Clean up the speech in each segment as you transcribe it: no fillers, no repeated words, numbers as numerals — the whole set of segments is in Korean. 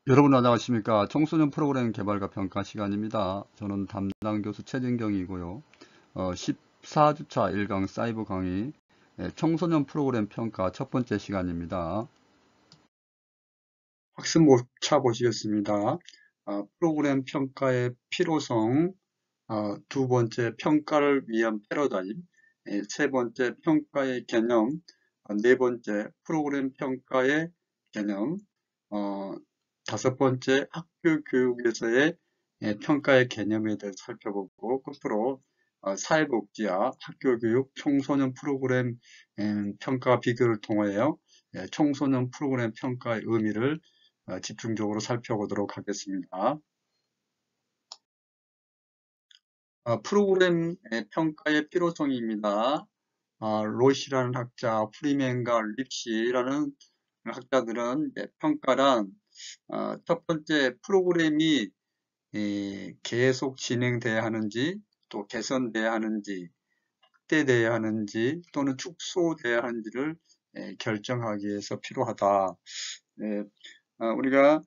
여러분 안녕하십니까? 청소년 프로그램 개발과 평가 시간입니다. 저는 담당 교수 최진경이고요. 14주차 1강 사이버 강의 청소년 프로그램 평가 첫 번째 시간입니다. 학습 모차 보시겠습니다. 프로그램 평가의 필요성, 두 번째 평가를 위한 패러다임, 세 번째 평가의 개념, 네 번째 프로그램 평가의 개념, 어, 다섯 번째 학교 교육에서의 평가의 개념에 대해서 살펴보고 끝으로 사회복지와 학교교육 청소년 프로그램 평가 비교를 통하여 청소년 프로그램 평가의 의미를 집중적으로 살펴보도록 하겠습니다. 프로그램 평가의 필요성입니다. 로시라는 학자, 프리맨과 립시라는 학자들은 평가란 첫 번째 프로그램이 계속 진행돼야 하는지 또 개선돼야 하는지 확대돼야 하는지 또는 축소돼야 하는지를 결정하기 위해서 필요하다. 우리가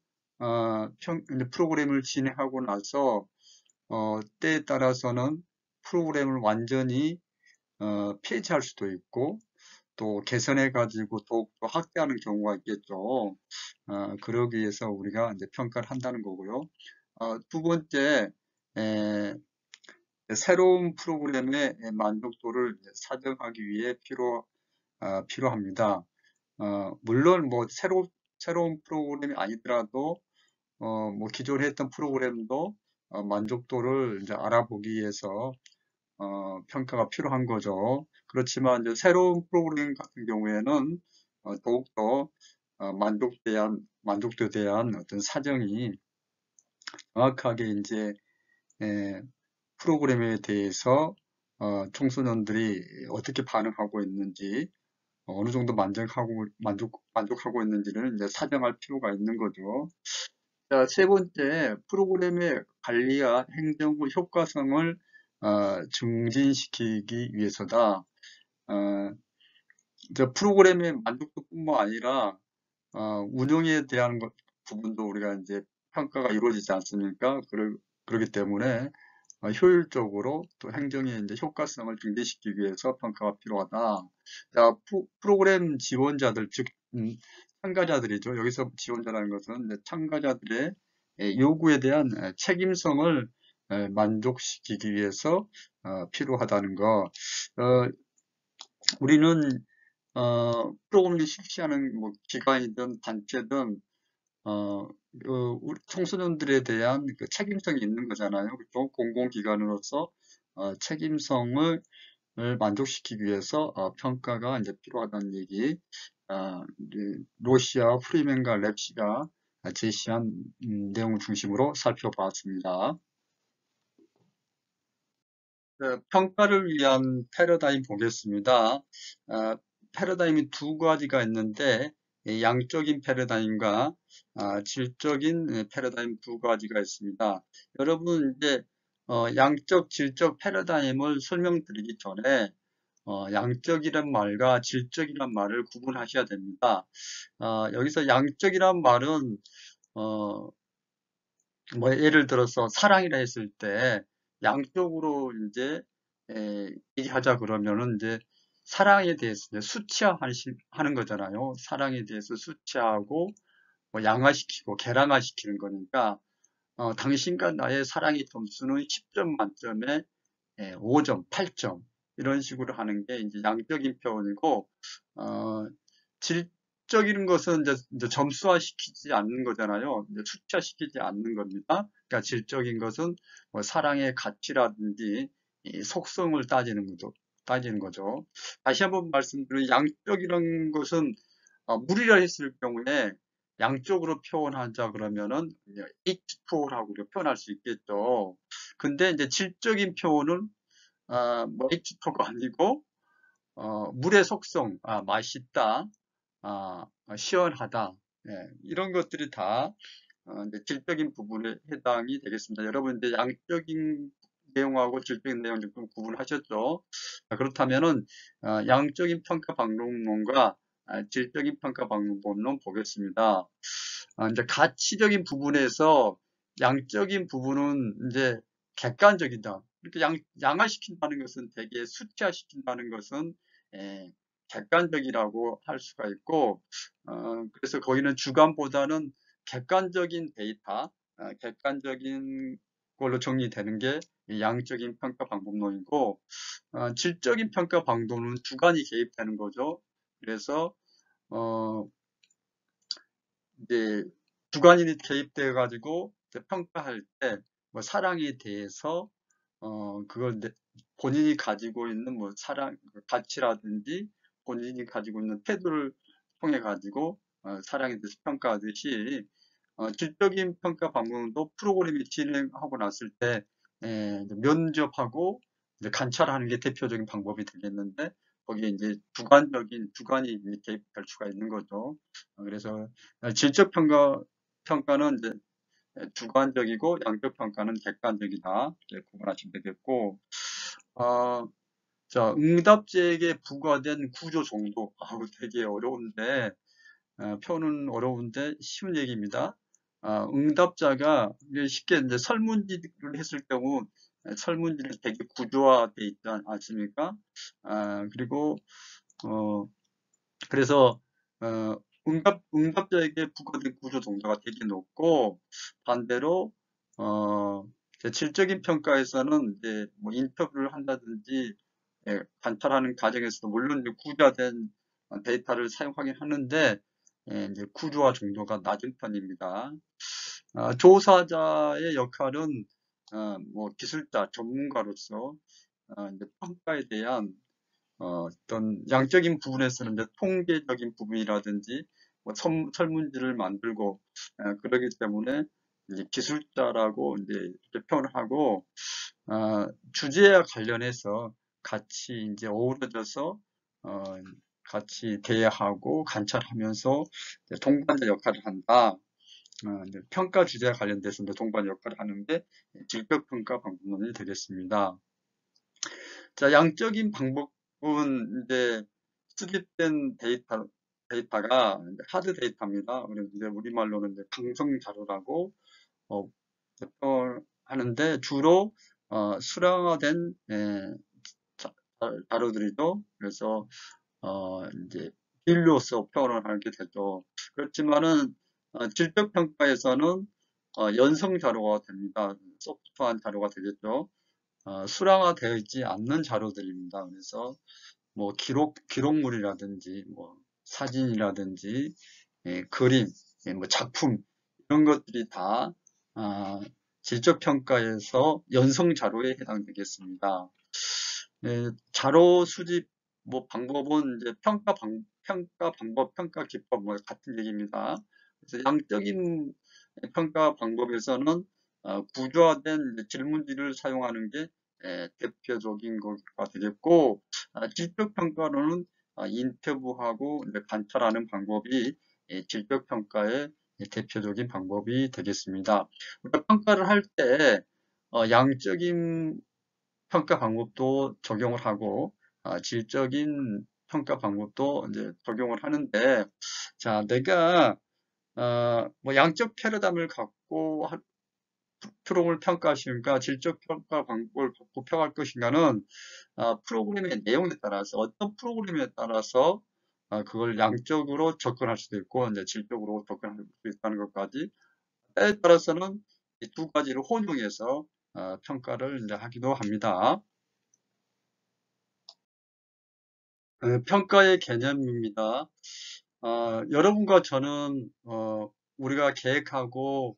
프로그램을 진행하고 나서 때에 따라서는 프로그램을 완전히 폐지할 수도 있고 또 개선해 가지고 더욱더 확대하는 경우가 있겠죠. 그러기 위해서 우리가 이제 평가를 한다는 거고요. 두 번째, 새로운 프로그램의 만족도를 사정하기 위해 필요합니다. 물론 뭐 새로운 프로그램이 아니더라도 뭐 기존에 했던 프로그램도 만족도를 이제 알아보기 위해서 평가가 필요한 거죠. 그렇지만 이제 새로운 프로그램 같은 경우에는 더욱더 만족도에 대한 어떤 사정이 정확하게 이제 프로그램에 대해서 청소년들이 어떻게 반응하고 있는지 어느 정도 만족하고 있는지를 이제 사정할 필요가 있는 거죠. 자, 세 번째, 프로그램의 관리와 행정 후 효과성을 증진시키기 위해서다. 어, 이제 프로그램의 만족도뿐만 아니라 운영에 대한 부분도 우리가 이제 평가가 이루어지지 않습니까? 그렇기 때문에 효율적으로 또 행정의 이제 효과성을 증대시키기 위해서 평가가 필요하다. 자, 프로그램 지원자들, 즉, 참가자들이죠. 여기서 지원자라는 것은 이제 참가자들의 요구에 대한 책임성을 만족시키기 위해서 필요하다는 거. 우리는 프로그램을 실시하는 뭐 기관이든 단체든 우리 청소년들에 대한 그 책임성이 있는 거잖아요. 그렇죠? 공공기관으로서 책임성을 만족시키기 위해서 평가가 이제 필요하다는 얘기. 이제 로시아 프리맨과 랩시가 제시한 내용을 중심으로 살펴봤습니다. 평가를 위한 패러다임 보겠습니다. 패러다임이 두 가지가 있는데 양적인 패러다임과 질적인 패러다임 두 가지가 있습니다. 여러분 이제 양적, 질적 패러다임을 설명드리기 전에 양적이란 말과 질적이란 말을 구분하셔야 됩니다. 여기서 양적이란 말은 뭐 예를 들어서 사랑이라 했을 때 양쪽으로 이제 얘기하자 그러면은 이제 사랑에 대해서 이제 수치화하는 거잖아요. 사랑에 대해서 수치하고 뭐 양화시키고 계량화시키는 거니까 당신과 나의 사랑의 점수는 10점 만점에 5점, 8점 이런 식으로 하는 게 이제 양적인 표현이고 질적인 것은 이제 점수화시키지 않는 거잖아요. 이제 수치화시키지 않는 겁니다. 그러니까 질적인 것은 뭐 사랑의 가치라든지 이 속성을 따지는 거죠. 다시 한번 말씀드리면 양적이라는 것은 물이라 했을 경우에 양쪽으로 표현하자 그러면은 H2O라고 표현할 수 있겠죠. 근데 이제 질적인 표현은 뭐 H2O가 아니고 물의 속성, 맛있다, 시원하다, 이런 것들이 다 이제 질적인 부분에 해당이 되겠습니다. 여러분 이제 양적인 내용하고 질적인 내용 좀 구분하셨죠? 그렇다면은 양적인 평가 방법론과 질적인 평가 방법론 보겠습니다. 이제 가치적인 부분에서 양적인 부분은 이제 객관적이다. 이렇게 양화시킨다는 것은 대개 수치화시킨다는 것은 객관적이라고 할 수가 있고, 그래서 거기는 주관보다는 객관적인 데이터, 객관적인 걸로 정리되는 게 양적인 평가 방법론이고, 질적인 평가 방법은 주관이 개입되는 거죠. 그래서 이제 주관인이 개입돼 가지고 평가할 때 뭐 사랑에 대해서 그걸 본인이 가지고 있는 뭐 사랑 가치라든지 본인이 가지고 있는 태도를 통해 가지고 사랑에 대해서 평가하듯이 질적인 평가 방법도 프로그램이 진행하고 났을 때 면접하고 이제 관찰하는 게 대표적인 방법이 되겠는데 거기에 이제 주관이 개입할 수가 있는 거죠. 그래서 질적 평가는 이제 주관적이고 양적 평가는 객관적이다. 이렇게 구분하시면 되겠고, 자, 응답자에게 부과된 구조 정도. 되게 어려운데, 표는 어려운데 쉬운 얘기입니다. 응답자가 쉽게 이제 설문지를 했을 경우 설문지는 되게 구조화돼 있지 않습니까? 그리고 그래서 응답자에게 부과된 구조 정도가 되게 높고 반대로 질적인 평가에서는 이제 뭐 인터뷰를 한다든지 관찰하는 과정에서도 물론 이제 구조화된 데이터를 사용하긴 하는데 이제 구조화 정도가 낮은 편입니다. 조사자의 역할은 뭐 기술자, 전문가로서 이제 평가에 대한 어떤 양적인 부분에서는 이제 통계적인 부분이라든지 뭐 설문지를 만들고 그러기 때문에 이제 기술자라고 이제 이렇게 표현을 하고 주제와 관련해서 같이 이제 어우러져서 어, 같이 대화하고 관찰하면서 이제 동반자 역할을 한다. 이제 평가 주제와 관련돼서 이제 동반 역할을 하는데 질병평가 방법론이 되겠습니다. 자, 양적인 방법은 이제 수집된 데이터가 이제 하드 데이터입니다. 그래서 이제 우리말로는 이제 강성 자료라고 하는데 주로 수량화된 자료들이죠. 그래서 이제 비율로서 표현을 하게 되죠. 그렇지만은 질적 평가에서는 연성 자료가 됩니다. 소프트한 자료가 되겠죠. 수량화되어 있지 않는 자료들입니다. 그래서 뭐 기록물이라든지 뭐 사진이라든지 그림, 뭐 작품 이런 것들이 다 질적 평가에서 연성 자료에 해당되겠습니다. 자료 수집 뭐 방법은 이제 평가 방법, 평가 기법 뭐 같은 얘기입니다. 그래서 양적인 평가 방법에서는 구조화된 질문지를 사용하는 게 대표적인 것가 되겠고, 질적 평가로는 인터뷰하고 관찰하는 방법이 질적 평가의 대표적인 방법이 되겠습니다. 우리가 평가를 할 때 양적인 평가 방법도 적용을 하고 질적인 평가 방법도 이제 적용을 하는데, 자, 내가 뭐 양적 패러다임을 갖고 프로그램을 평가하시는가, 질적 평가 방법을 갖고 평가할 것인가는 프로그램의 내용에 따라서 어떤 프로그램에 따라서 그걸 양적으로 접근할 수도 있고 이제 질적으로 접근할 수 있다는 것까지 때에 따라서는 이 두 가지를 혼용해서 평가를 이제 하기도 합니다. 평가의 개념입니다. 여러분과 저는 우리가 계획하고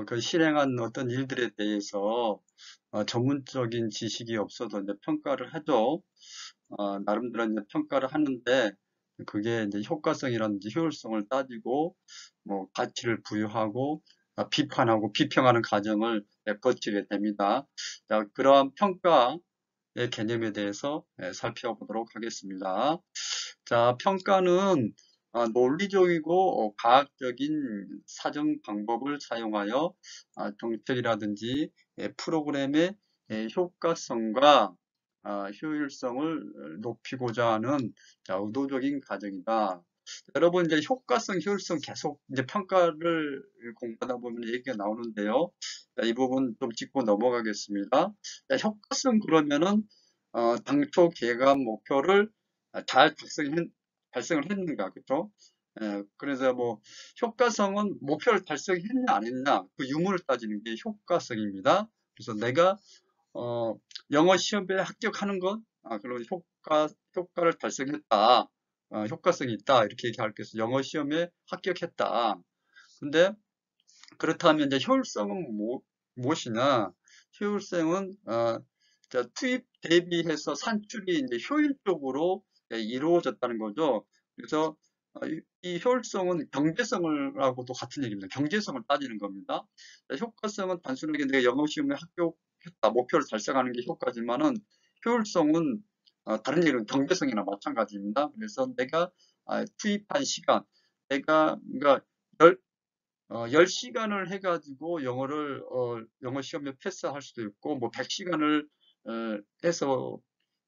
그 실행한 어떤 일들에 대해서 전문적인 지식이 없어도 이제 평가를 하죠. 나름대로 이제 평가를 하는데 그게 이제 효과성이라든지 효율성을 따지고 뭐 가치를 부여하고 비판하고 비평하는 과정을 거치게 됩니다. 자, 그러한 평가의 개념에 대해서 살펴보도록 하겠습니다. 자, 평가는 논리적이고 과학적인 사정 방법을 사용하여 정책이라든지 프로그램의 효과성과 효율성을 높이고자 하는 의도적인 과정이다. 여러분 이제 효과성, 효율성 계속 이제 평가를 공부하다 보면 얘기가 나오는데요. 자, 이 부분 좀 짚고 넘어가겠습니다. 자, 효과성 그러면은 당초 계획한 목표를 잘 달성을 했는가, 그렇죠? 그래서 뭐 효과성은 목표를 달성했냐 안 했냐 그 유무를 따지는 게 효과성입니다. 그래서 내가 어, 영어 시험에 합격하는 것, 그리고 효과를 달성했다. 효과성이 있다. 이렇게 얘기할 수 있어요. 영어 시험에 합격했다. 근데 그렇다면 이제 효율성은 무엇이냐? 효율성은, 자, 투입 대비해서 산출이 이제 효율적으로 이루어졌다는 거죠. 그래서 이 효율성은 경제성을하고도 같은 얘기입니다. 경제성을 따지는 겁니다. 자, 효과성은 단순하게 내가 영어 시험에 합격했다, 목표를 달성하는 게 효과지만은 효율성은 다른 얘기는 경제성이나 마찬가지입니다. 그래서 내가 투입한 시간, 내가 그러니까 10시간을 해가지고 영어 시험에 패스할 수도 있고, 뭐 100시간을 해서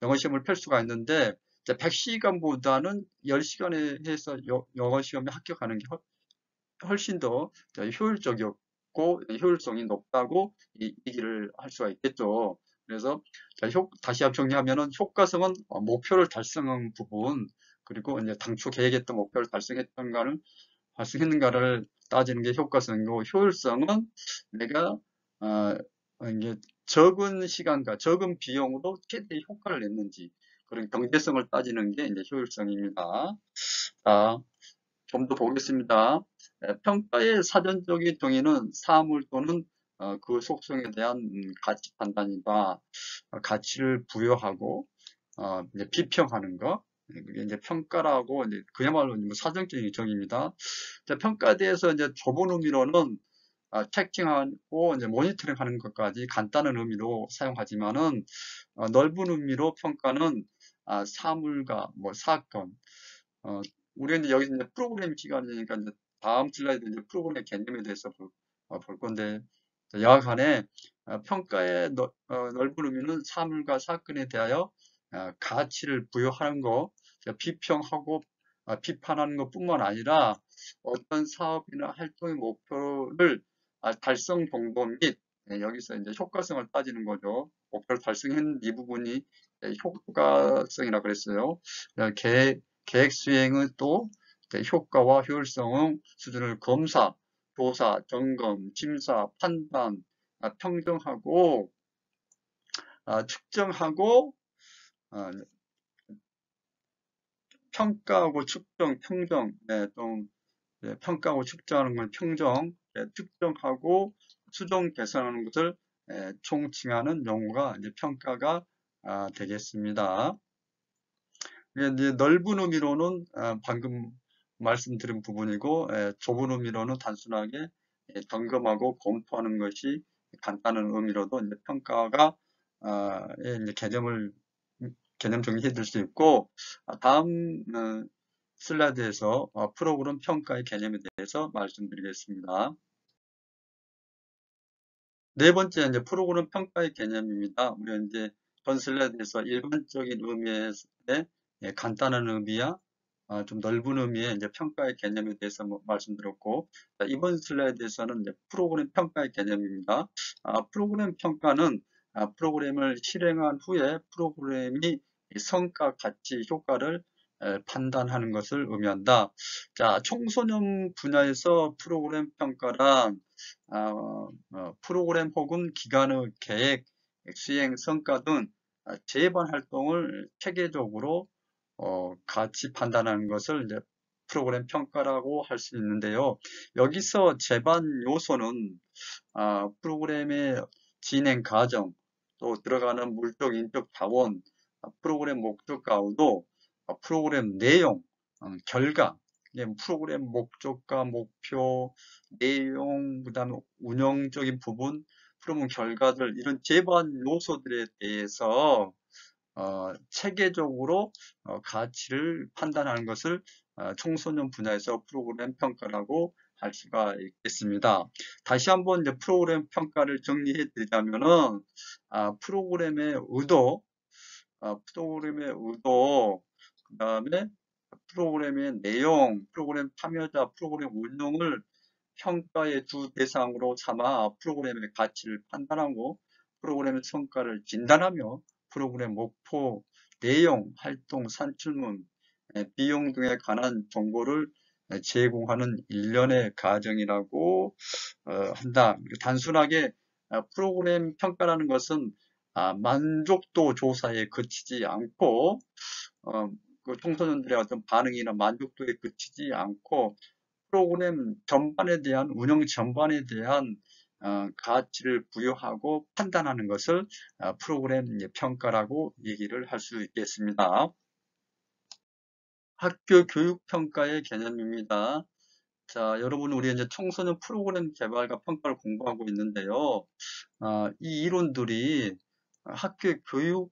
영어 시험을 펼 수가 있는데, 100시간보다는 10시간에 해서 영어 시험에 합격하는 게 훨씬 더 효율적이었고, 효율성이 높다고 얘기를 할 수가 있겠죠. 그래서, 다시 한번 정리하면은, 효과성은 목표를 달성한 부분, 그리고 이제 당초 계획했던 목표를 달성했는가를 따지는 게 효과성이고, 효율성은 내가 이게 적은 시간과 적은 비용으로 최대 효과를 냈는지 그런 경제성을 따지는 게 이제 효율성입니다. 자, 좀 더 보겠습니다. 평가의 사전적인 정의는 사물 또는 그 속성에 대한 가치 판단이다. 가치를 부여하고 이제 비평하는 거. 그게 이제 평가라고 이제 그야말로 뭐 사전적인 정의입니다. 평가에 대해서 이제 좁은 의미로는 체킹하고 이제 모니터링하는 것까지 간단한 의미로 사용하지만은 넓은 의미로 평가는 사물과 뭐 사건, 어, 우리는 이제 여기 이제 프로그램 시간이니까 이제 다음 슬라이드 이제 프로그램 개념에 대해서 볼 건데 여하간에 평가의 넓은 의미는 사물과 사건에 대하여 가치를 부여하는 거, 비평하고 비판하는 것뿐만 아니라 어떤 사업이나 활동의 목표를 달성 정도 및 여기서 이제 효과성을 따지는 거죠. 목표를 달성한 이 부분이 효과성이라 그랬어요. 계획 수행은 또 효과와 효율성 수준을 검사, 조사, 점검, 심사, 판단, 평정하고 측정하고 아, 평가하고 측정, 평정, 좀 평가하고 측정하는 건 평정, 측정하고 수정 개선하는 것을 총칭하는 용어가 이제 평가가 되겠습니다. 이제 넓은 의미로는 방금 말씀드린 부분이고, 좁은 의미로는 단순하게 점검하고 검토하는 것이 간단한 의미로도 이제 평가가 이제 개념 정리해 드릴 수 있고, 다음 슬라이드에서 프로그램 평가의 개념에 대해서 말씀드리겠습니다. 네 번째 이제 프로그램 평가의 개념입니다. 우리가 이제 전 슬라이드에서 일반적인 의미의 간단한 의미야 좀 넓은 의미의 이제 평가의 개념에 대해서 말씀드렸고, 이번 슬라이드에서는 이제 프로그램 평가의 개념입니다. 프로그램 평가는 프로그램을 실행한 후에 프로그램이 성과, 가치, 효과를 판단하는 것을 의미한다. 자, 청소년 분야에서 프로그램 평가란 프로그램 혹은 기간의 계획, 수행, 성과 등 재반 활동을 체계적으로 같이 판단하는 것을 이제 프로그램 평가라고 할 수 있는데요. 여기서 재반 요소는 프로그램의 진행 과정, 또 들어가는 물적, 인적 자원, 프로그램 목적과 의도, 프로그램 내용, 결과, 프로그램 목적과 목표, 내용, 그다음에 운영적인 부분, 프로그램 결과들 이런 재반 요소들에 대해서 체계적으로 가치를 판단하는 것을 청소년 분야에서 프로그램 평가라고 할 수가 있겠습니다. 다시 한번 이제 프로그램 평가를 정리해 드리자면은 프로그램의 의도, 그 다음에 프로그램의 내용, 프로그램 참여자, 프로그램 운영을 평가의 주 대상으로 삼아 프로그램의 가치를 판단하고 프로그램의 성과를 진단하며 프로그램 목표, 내용, 활동, 산출문, 비용 등에 관한 정보를 제공하는 일련의 과정이라고 한다. 단순하게 프로그램 평가라는 것은 만족도 조사에 그치지 않고 그 청소년들의 어떤 반응이나 만족도에 그치지 않고 프로그램 전반에 대한 운영 전반에 대한 가치를 부여하고 판단하는 것을 프로그램 평가라고 얘기를 할 수 있겠습니다. 학교 교육 평가의 개념입니다. 자, 여러분 우리 이제 청소년 프로그램 개발과 평가를 공부하고 있는데요. 이 이론들이 학교 교육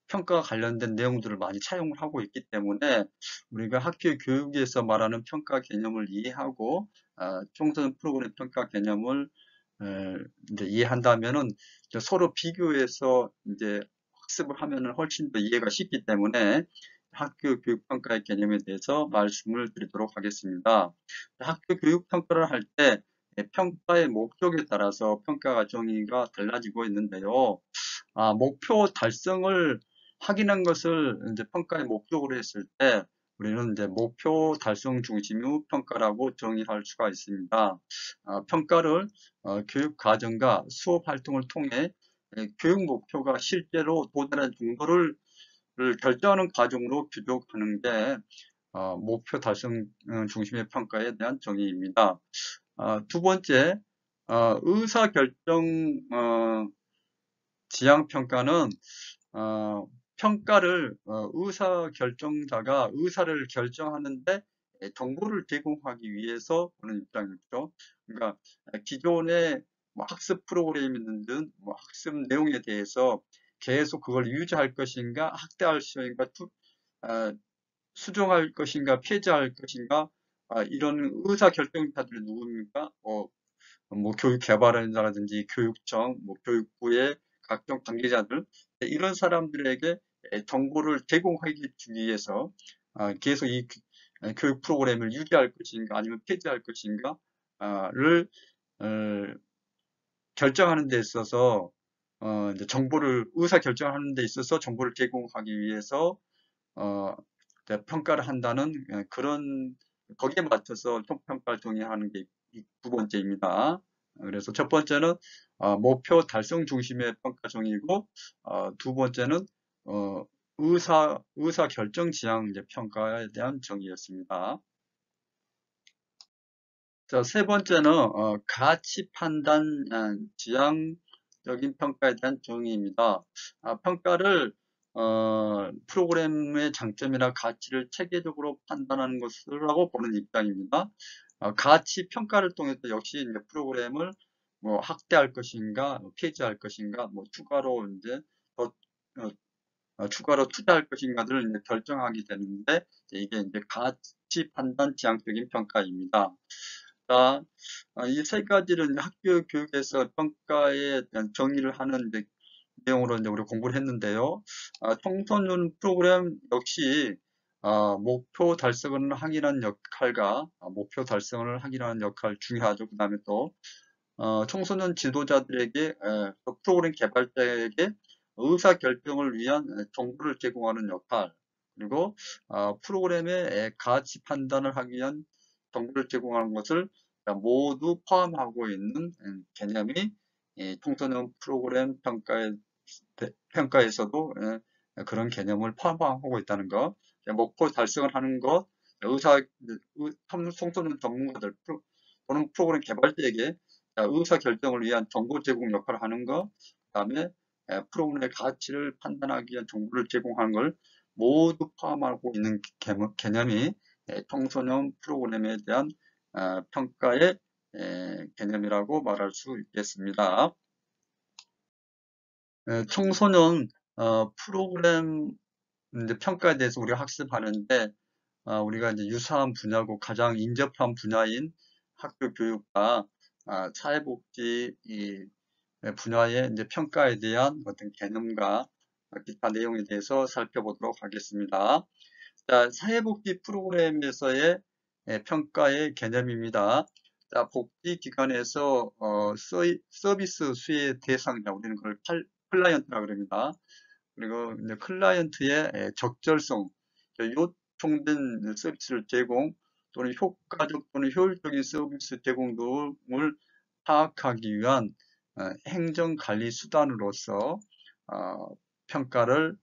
평가와 관련된 내용들을 많이 차용을 하고 있기 때문에 우리가 학교 교육에서 말하는 평가 개념을 이해하고 청소년 프로그램 평가 개념을 이제 이해한다면은 이제 서로 비교해서 이제 학습을 하면은 훨씬 더 이해가 쉽기 때문에 학교 교육 평가의 개념에 대해서 말씀을 드리도록 하겠습니다. 학교 교육 평가를 할 때 평가의 목적에 따라서 평가가 정의가 달라지고 있는데요. 목표 달성을 확인한 것을 이제 평가의 목적으로 했을 때 우리는 이제 목표 달성 중심의 평가라고 정의할 수가 있습니다. 평가를 교육 과정과 수업 활동을 통해 교육 목표가 실제로 도달한 정도를 결정하는 과정으로 규정하는 게 목표 달성 중심의 평가에 대한 정의입니다. 두 번째, 의사결정 지향평가는 평가를 의사결정자가 의사를 결정하는데 정보를 제공하기 위해서 보는 입장이죠. 그러니까 기존의 뭐 학습 프로그램이든 뭐 학습 내용에 대해서 계속 그걸 유지할 것인가, 학대할 것인가, 수정할 것인가, 폐지할 것인가, 이런 의사결정자들이 누굽니까? 뭐 교육 개발원이라든지 교육청, 뭐 교육부의 각종 관계자들 이런 사람들에게 정보를 제공하기 위해서 계속 이 교육 프로그램을 유지할 것인가 아니면 폐지할 것인가를 결정하는 데 있어서 이제 정보를 의사 결정하는 데 있어서 정보를 제공하기 위해서 평가를 한다는 그런 거기에 맞춰서 총평가를 정의하는 게 두 번째입니다. 그래서 첫 번째는 목표 달성 중심의 평가 정의고 두 번째는 의사 결정 지향 이제 평가에 대한 정의였습니다. 자, 세 번째는 가치 판단 지향적인 평가에 대한 정의입니다. 평가를 프로그램의 장점이나 가치를 체계적으로 판단하는 것이라고 보는 입장입니다. 가치 평가를 통해서 역시 이제 프로그램을 뭐 확대할 것인가, 폐지할 것인가, 뭐 추가로 이제 더 추가로 투자할 것인가를 이제 결정하게 되는데 이게 이제 가치 판단 지향적인 평가입니다. 자, 이 세 가지를 학교 교육에서 평가에 대한 정의를 하는 내용으로 이제 우리 공부를 했는데요. 청소년 프로그램 역시 목표 달성을 확인하는 역할과 목표 달성을 확인하는 역할 중요하죠. 그 다음에 또 청소년 지도자들에게 또 프로그램 개발자에게 의사 결정을 위한 정보를 제공하는 역할 그리고 프로그램의 가치 판단을 하기 위한 정보를 제공하는 것을 모두 포함하고 있는 개념이 청소년 프로그램 평가에서도 그런 개념을 포함하고 있다는 것, 목표 달성을 하는 것, 청소년 전문가들 또는 프로그램 개발자에게 의사 결정을 위한 정보 제공 역할을 하는 것, 그 다음에 프로그램의 가치를 판단하기 위한 정보를 제공하는 걸 모두 포함하고 있는 개념이 청소년 프로그램에 대한 평가의 개념이라고 말할 수 있겠습니다. 청소년 프로그램 이제 평가에 대해서 우리가 학습하는데 우리가 이제 유사한 분야고 가장 인접한 분야인 학교 교육과 사회복지 분야의 이제 평가에 대한 어떤 개념과 기타 내용에 대해서 살펴보도록 하겠습니다. 자, 사회복지 프로그램에서의 평가의 개념입니다. 자, 복지기관에서 서비스 수혜 대상자, 우리는 그걸 클라이언트라고 그럽니다. 그리고 이제 클라이언트의 적절성, 요청된 서비스를 제공 또는 효과적 또는 효율적인 서비스 제공 등을 파악하기 위한 행정관리 수단으로서 평가를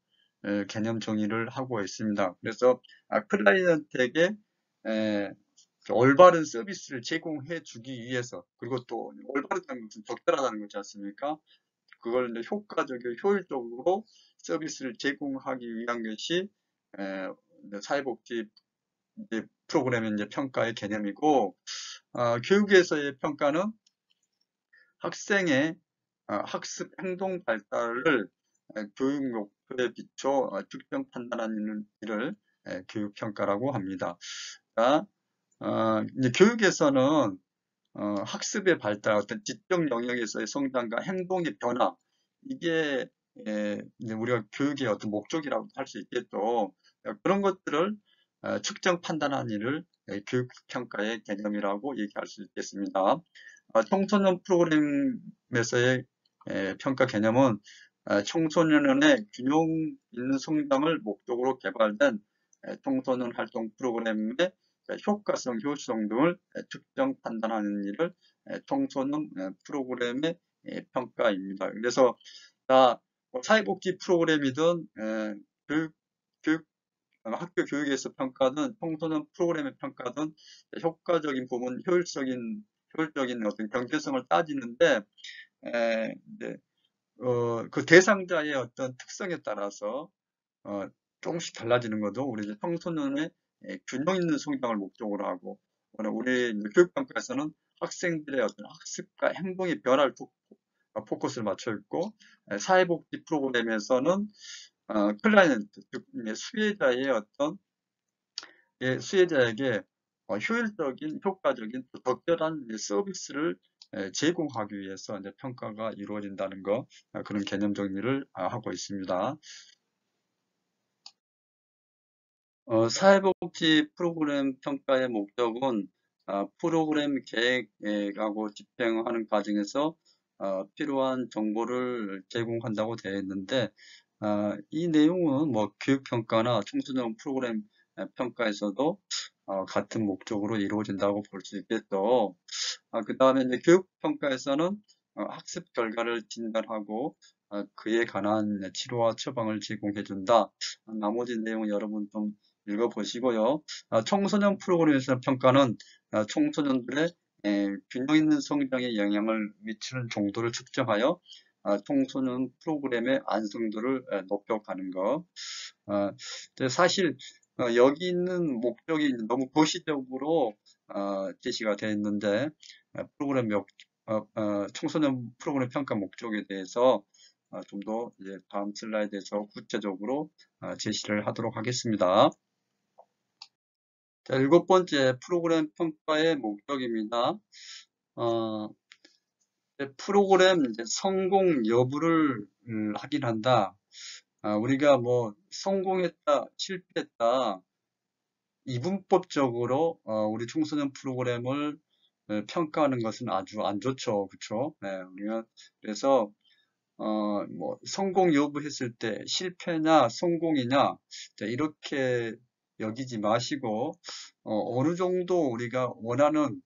개념 정의를 하고 있습니다. 그래서 클라이언트에게 올바른 서비스를 제공해 주기 위해서, 그리고 또 올바르다는 것은 적절하다는 거지 않습니까? 그걸 이제 효과적이고 효율적으로 서비스를 제공하기 위한 것이 사회복지 프로그램의 이제 평가의 개념이고, 교육에서의 평가는 학생의 학습 행동 발달을 교육 목표에 비춰 측정 판단하는 일을 교육 평가라고 합니다. 자, 이제 교육에서는 학습의 발달, 어떤 지적 영역에서의 성장과 행동의 변화, 이게 이제 우리가 교육의 어떤 목적이라고 할 수 있겠죠. 그런 것들을 측정 판단하는 일을 교육 평가의 개념이라고 얘기할 수 있겠습니다. 청소년 프로그램에서의 평가 개념은 청소년의 균형 있는 성장을 목적으로 개발된 청소년 활동 프로그램의 효과성, 효율성 등을 측정 판단하는 일을 청소년 프로그램의 평가입니다. 그래서 사회복지 프로그램이든 교육, 학교 교육에서 평가든 청소년 프로그램의 평가든 효과적인 부분, 효율적인 어떤 경제성을 따지는데 이제 그 대상자의 어떤 특성에 따라서 조금씩 달라지는 것도 우리 이제 청소년의 균형 있는 성장을 목적으로 하고, 우리 교육평가에서는 학생들의 어떤 학습과 행동의 변화를 포커스를 맞춰 있고, 사회복지 프로그램에서는 클라이언트, 즉 수혜자의 어떤 수혜자에게 효율적인, 효과적인, 적절한 서비스를 제공하기 위해서 이제 평가가 이루어진다는 거, 그런 개념 정리를 하고 있습니다. 사회복지 프로그램 평가의 목적은 프로그램 계획하고 집행하는 과정에서 필요한 정보를 제공한다고 되어 있는데, 이 내용은 뭐 교육평가나 청소년 프로그램 평가에서도 같은 목적으로 이루어진다고 볼 수 있겠죠. 그 다음에 이제 교육평가에서는 학습 결과를 진단하고 그에 관한 치료와 처방을 제공해준다. 나머지 내용은 여러분 좀 읽어보시고요. 청소년 프로그램에서 평가는 청소년들의 균형 있는 성장에 영향을 미치는 정도를 측정하여 청소년 프로그램의 안성도를 높여가는 것. 사실 여기 있는 목적이 너무 고시적으로 제시가 되어 있는데, 청소년 프로그램 평가 목적에 대해서 좀 더 이제 다음 슬라이드에서 구체적으로 제시를 하도록 하겠습니다. 자, 7번째 프로그램 평가의 목적입니다. 프로그램 이제 성공 여부를 확인한다. 우리가 뭐 성공했다, 실패했다, 이분법적으로 우리 청소년 프로그램을 평가하는 것은 아주 안 좋죠. 그렇죠? 네, 우리가 그래서 뭐 성공 여부 했을 때 실패냐 성공이냐 이렇게 여기지 마시고 어느 정도 우리가 원하는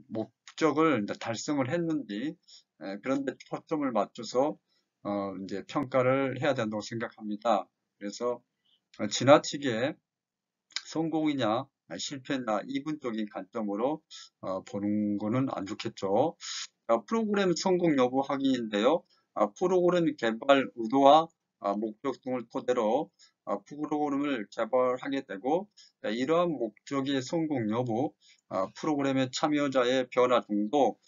목적을 달성을 했는지 그런데 초점을 맞춰서 이제 평가를 해야 된다고 생각합니다. 그래서 지나치게 성공이냐 실패냐 이분적인 관점으로 보는 거는 안 좋겠죠. 프로그램 성공 여부 확인인데요. 프로그램 개발 의도와 목적 등을 토대로 프로그램을 개발하게 되고, 이러한 목적의 성공 여부, 프로그램의 참여자의 변화 정도,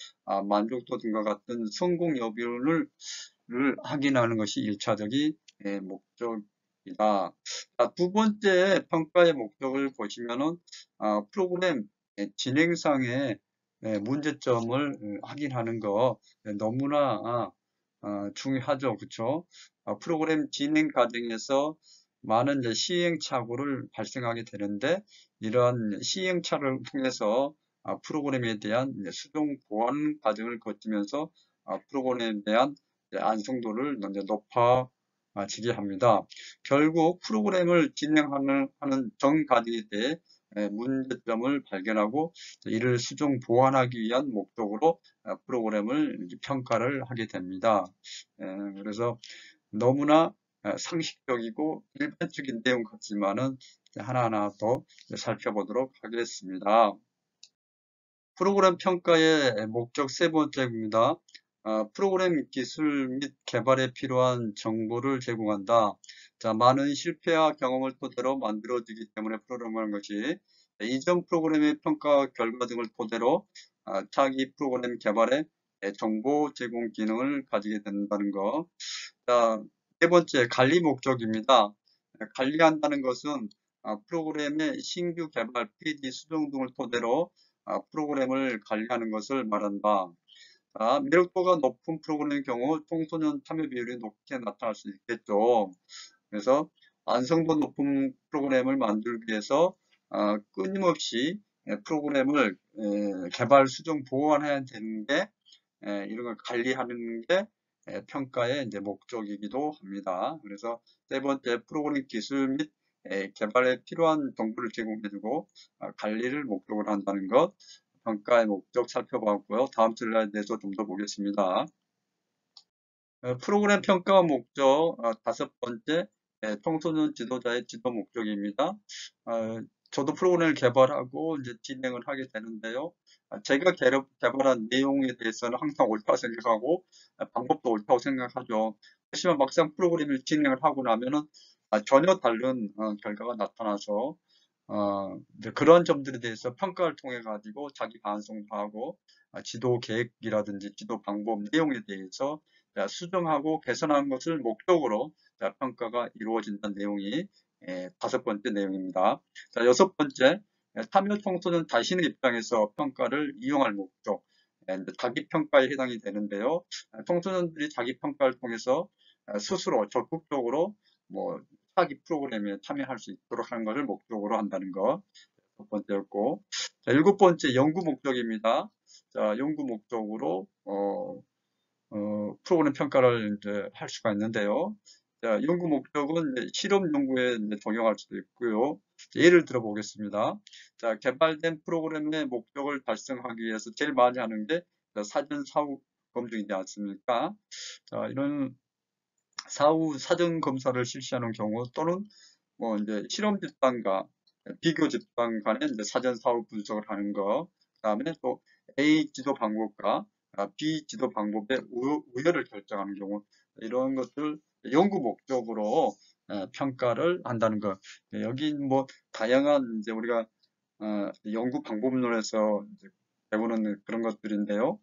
만족도 등과 같은 성공 여부를 확인하는 것이 1차적인 목적이다. 두 번째 평가의 목적을 보시면은 프로그램 진행상의 문제점을 확인하는 거 너무나 중요하죠. 그렇죠? 프로그램 진행 과정에서 많은 이제 시행착오를 발생하게 되는데, 이러한 시행착오를 통해서 프로그램에 대한 수동 보완 과정을 거치면서 프로그램에 대한 안성도를 먼저 높아지게 합니다. 결국 프로그램을 진행하는 전 과정에 대해 문제점을 발견하고 이를 수정 보완하기 위한 목적으로 프로그램을 평가를 하게 됩니다. 그래서 너무나 상식적이고 일반적인 내용 같지만은 하나하나 더 살펴보도록 하겠습니다. 프로그램 평가의 목적 세 번째입니다. 프로그램 기술 및 개발에 필요한 정보를 제공한다. 자, 많은 실패와 경험을 토대로 만들어지기 때문에 프로그램을 하는 것이 이전 프로그램의 평가 결과 등을 토대로 차기 프로그램 개발에 정보 제공 기능을 가지게 된다는 것. 자, 네 번째, 관리 목적입니다. 관리한다는 것은 프로그램의 신규 개발, 페이지 수정 등을 토대로 프로그램을 관리하는 것을 말한다. 매력도가 높은 프로그램의 경우 청소년 참여 비율이 높게 나타날 수 있겠죠. 그래서 완성도 높은 프로그램을 만들기 위해서 끊임없이 프로그램을 개발, 수정, 보완해야 되는데 이런 걸 관리하는 게 평가의 이제 목적이기도 합니다. 그래서 세 번째, 프로그램 기술 및 개발에 필요한 정보를 제공해주고 관리를 목적으로 한다는 것, 평가의 목적 살펴봤고요. 다음 슬라이드에서 좀 더 보겠습니다. 프로그램 평가 목적 다섯 번째, 청소년 지도자의 지도 목적입니다. 저도 프로그램을 개발하고 이제 진행을 하게 되는데요. 제가 개발한 내용에 대해서는 항상 옳다고 생각하고 방법도 옳다고 생각하죠. 하지만 막상 프로그램을 진행을 하고 나면은 전혀 다른 결과가 나타나서 이제 그런 점들에 대해서 평가를 통해 가지고 자기 반성하고 지도 계획이라든지 지도 방법 내용에 대해서 수정하고 개선하는 것을 목적으로 평가가 이루어진다는 내용이 다섯 번째 내용입니다. 자, 여섯 번째, 참여 청소년 자신의 입장에서 평가를 이용할 목적. 자기 평가에 해당이 되는데요. 청소년들이 자기 평가를 통해서 스스로 적극적으로 뭐 차기 프로그램에 참여할 수 있도록 하는 것을 목적으로 한다는 것. 첫 번째였고, 자, 일곱 번째 연구 목적입니다. 자, 연구 목적으로 프로그램 평가를 이제 할 수가 있는데요. 자, 연구 목적은 이제 실험 연구에 이제 적용할 수도 있고요. 예를 들어 보겠습니다. 자, 개발된 프로그램의 목적을 달성하기 위해서 제일 많이 하는 게 사전 사후 검증이지 않습니까? 자, 이런 사후 사전 검사를 실시하는 경우 또는 뭐 이제 실험 집단과 비교 집단 간의 이제 사전 사후 분석을 하는 거, 그다음에 또 A 지도 방법과 B 지도 방법의 우열을 결정하는 경우, 이런 것들 연구 목적으로 평가를 한다는 것. 여기 뭐 다양한 이제 우리가 연구 방법론에서 이제 배우는 그런 것들인데요.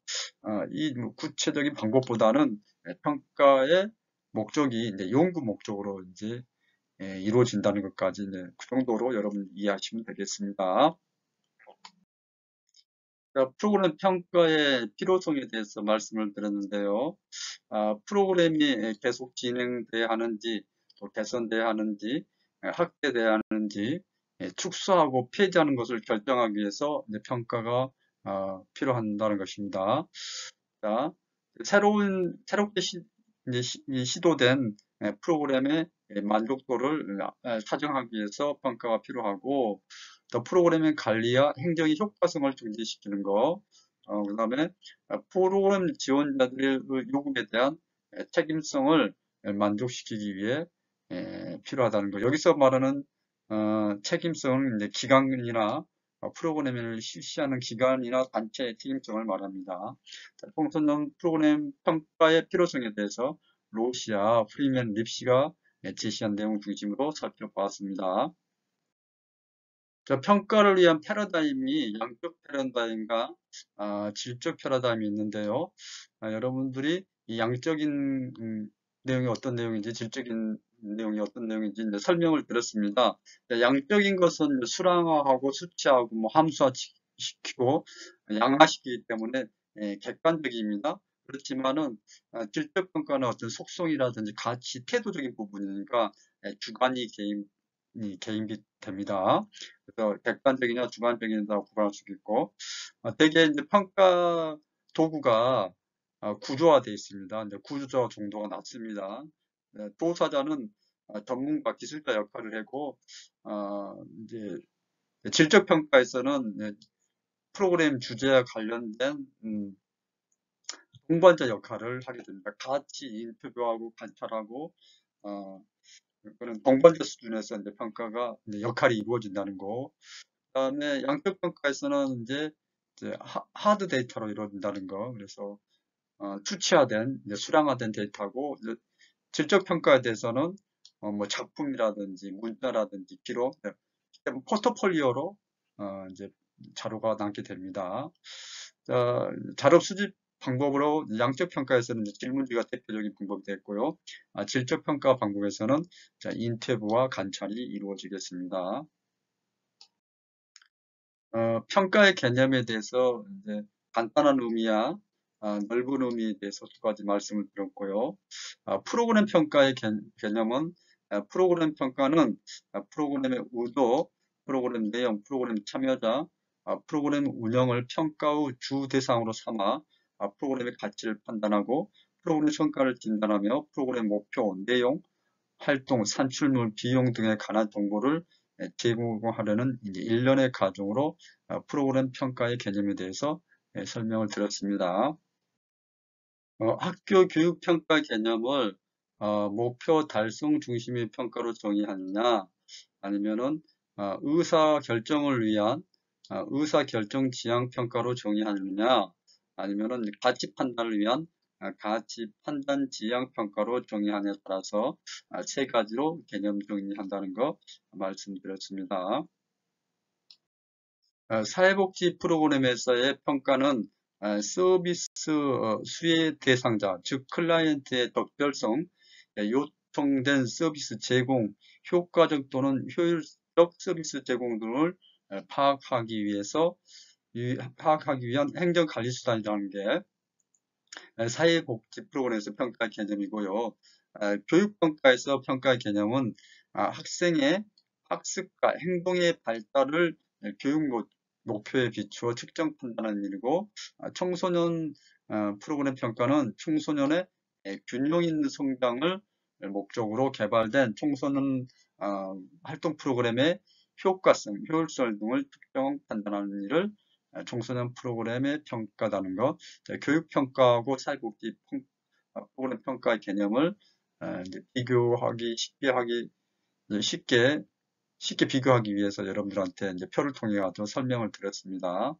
이 구체적인 방법보다는 평가의 목적이 이제 연구 목적으로 이제 이루어진다는 것까지 이제 그 정도로 여러분 이해하시면 되겠습니다. 자, 프로그램 평가의 필요성에 대해서 말씀을 드렸는데요. 프로그램이 계속 진행돼야 하는지, 또 개선돼야 하는지, 확대돼야 하는지, 축소하고 폐지하는 것을 결정하기 위해서 이제 평가가 필요한다는 것입니다. 자, 새롭게 시도된 프로그램의 만족도를 사정하기 위해서 평가가 필요하고, 또 프로그램의 관리와 행정의 효과성을 증진시키는 거, 그 다음에 프로그램 지원자들의 요구에 대한 책임성을 만족시키기 위해 필요하다는 거. 여기서 말하는 책임성은 이제 기관이나 프로그램을 실시하는 기관이나 단체의 책임성을 말합니다. 청소년 프로그램 평가의 필요성에 대해서 로시아, 프리맨, 립시가 제시한 내용 중심으로 살펴보았습니다. 평가를 위한 패러다임이 양적 패러다임과 질적 패러다임이 있는데요. 여러분들이 이 양적인 내용이 어떤 내용인지 질적인 내용이 어떤 내용인지 이제 설명을 드렸습니다. 양적인 것은 수량화하고 수치하고 뭐 함수화시키고 양화시키기 때문에 객관적입니다. 그렇지만은 질적 평가는 어떤 속성이라든지 가치, 태도적인 부분이니까 주관이 개입이 됩니다. 그래서 객관적이냐 주관적이냐고 구분할 수 있고, 대개 이제 평가 도구가 구조화되어 있습니다. 이제 구조화 정도가 낮습니다. 조사자는 전문가, 기술자 역할을 하고, 이제 질적 평가에서는 프로그램 주제와 관련된 동반자 역할을 하게 됩니다. 같이 인터뷰하고 관찰하고 그런 동반자 수준에서 이제 평가가 이제 역할이 이루어진다는 거. 그다음에 양적 평가에서는 이제 하드 데이터로 이루어진다는 거. 그래서 수치화된 수량화된 데이터고, 질적 평가에 대해서는 뭐 작품이라든지 문자라든지 기록, 포트폴리오로 이제 자료가 남게 됩니다. 자료 수집 방법으로 양적 평가에서는 질문지가 대표적인 방법이 됐고요. 질적 평가 방법에서는 인터뷰와 관찰이 이루어지겠습니다. 평가의 개념에 대해서 이제 간단한 의미와 넓은 의미에 대해서 두 가지 말씀을 드렸고요. 프로그램 평가의 개념은 프로그램 평가는 프로그램의 의도, 프로그램 내용, 프로그램 참여자, 프로그램 운영을 평가의 주 대상으로 삼아 프로그램의 가치를 판단하고 프로그램 성과를 진단하며 프로그램 목표, 내용, 활동, 산출물, 비용 등에 관한 정보를 제공하려는 이제 일련의 과정으로 프로그램 평가의 개념에 대해서 설명을 드렸습니다. 학교 교육 평가 개념을 목표 달성 중심의 평가로 정의하느냐, 아니면은 의사 결정을 위한 의사 결정 지향 평가로 정의하느냐, 아니면은 가치 판단을 위한 가치 판단 지향 평가로 정의하냐에 따라서 세 가지로 개념 정의한다는 거 말씀드렸습니다. 사회복지 프로그램에서의 평가는 서비스 수혜 대상자, 즉 클라이언트의 적절성, 요청된 서비스 제공, 효과적 또는 효율적 서비스 제공 등을 파악하기 위한 행정관리수단이라는 게 사회복지 프로그램에서 평가 개념이고요. 교육평가에서 평가 개념은 학생의 학습과 행동의 발달을 교육 목표에 비추어 측정 판단하는 일이고, 청소년 프로그램 평가는 청소년의 균형 있는 성장을 목적으로 개발된 청소년 활동 프로그램의 효과성, 효율성 등을 측정 판단하는 일을 청소년 프로그램의 평가다는 것, 교육평가하고 사회복지 프로그램 평가의 개념을 이제 쉽게 비교하기 위해서 여러분들한테 이제 표를 통해 가지고 설명을 드렸습니다.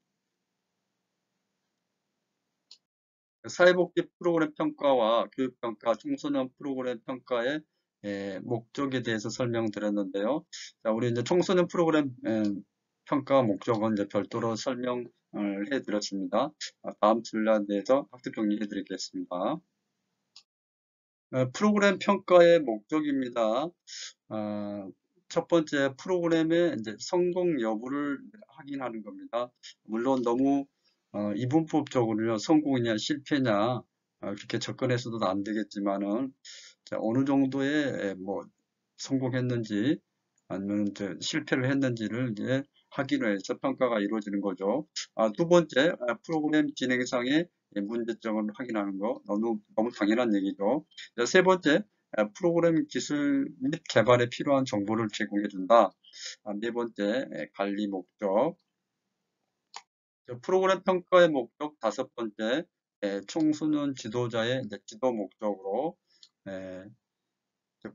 사회복지 프로그램 평가와 교육평가, 청소년 프로그램 평가의 목적에 대해서 설명드렸는데요. 자, 우리 이제 청소년 프로그램 평가 목적은 이제 별도로 설명을 해드렸습니다. 다음 슬라이드에서 학습 정리해 드리겠습니다. 프로그램 평가의 목적입니다. 첫 번째, 프로그램의 이제 성공 여부를 확인하는 겁니다. 물론 너무 이분법적으로 성공이냐 실패냐 그렇게 접근해서도 안 되겠지만은 어느 정도의 뭐 성공했는지 아니면 이제 실패를 했는지를 이제 확인을 해서 평가가 이루어지는 거죠. 두 번째, 프로그램 진행상의 문제점을 확인하는 거 너무 당연한 얘기죠. 세 번째, 프로그램 기술 및 개발에 필요한 정보를 제공해 준다. 네 번째, 관리 목적. 프로그램 평가의 목적 다섯 번째, 청소년 지도자의 지도 목적으로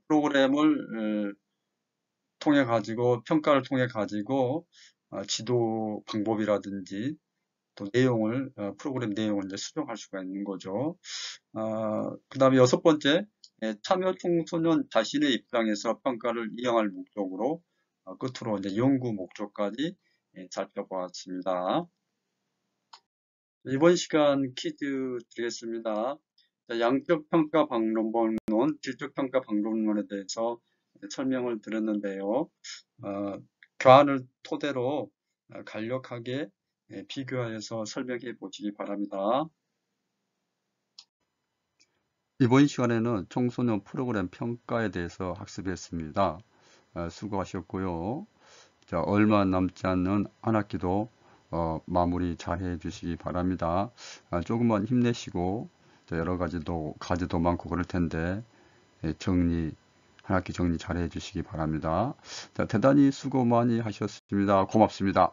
프로그램을 통해 가지고 평가를 통해 가지고 지도 방법이라든지 또 내용을 프로그램 내용을 이제 수정할 수가 있는 거죠. 그 다음에 여섯 번째, 참여 청소년 자신의 입장에서 평가를 이행할 목적으로 끝으로 이제 연구 목적까지 살펴보았습니다. 이번 시간 퀴즈 드리겠습니다. 양적 평가 방법론, 질적 평가 방법론에 대해서 설명을 드렸는데요. 교환을 토대로 간략하게 비교하여서 설명해 보시기 바랍니다. 이번 시간에는 청소년 프로그램 평가에 대해서 학습했습니다. 수고하셨고요. 자, 얼마 남지 않는 한 학기도 마무리 잘 해주시기 바랍니다. 조금만 힘내시고 여러 가지도 과제도 많고 그럴 텐데 한 학기 정리 잘 해주시기 바랍니다. 자, 대단히 수고 많이 하셨습니다. 고맙습니다.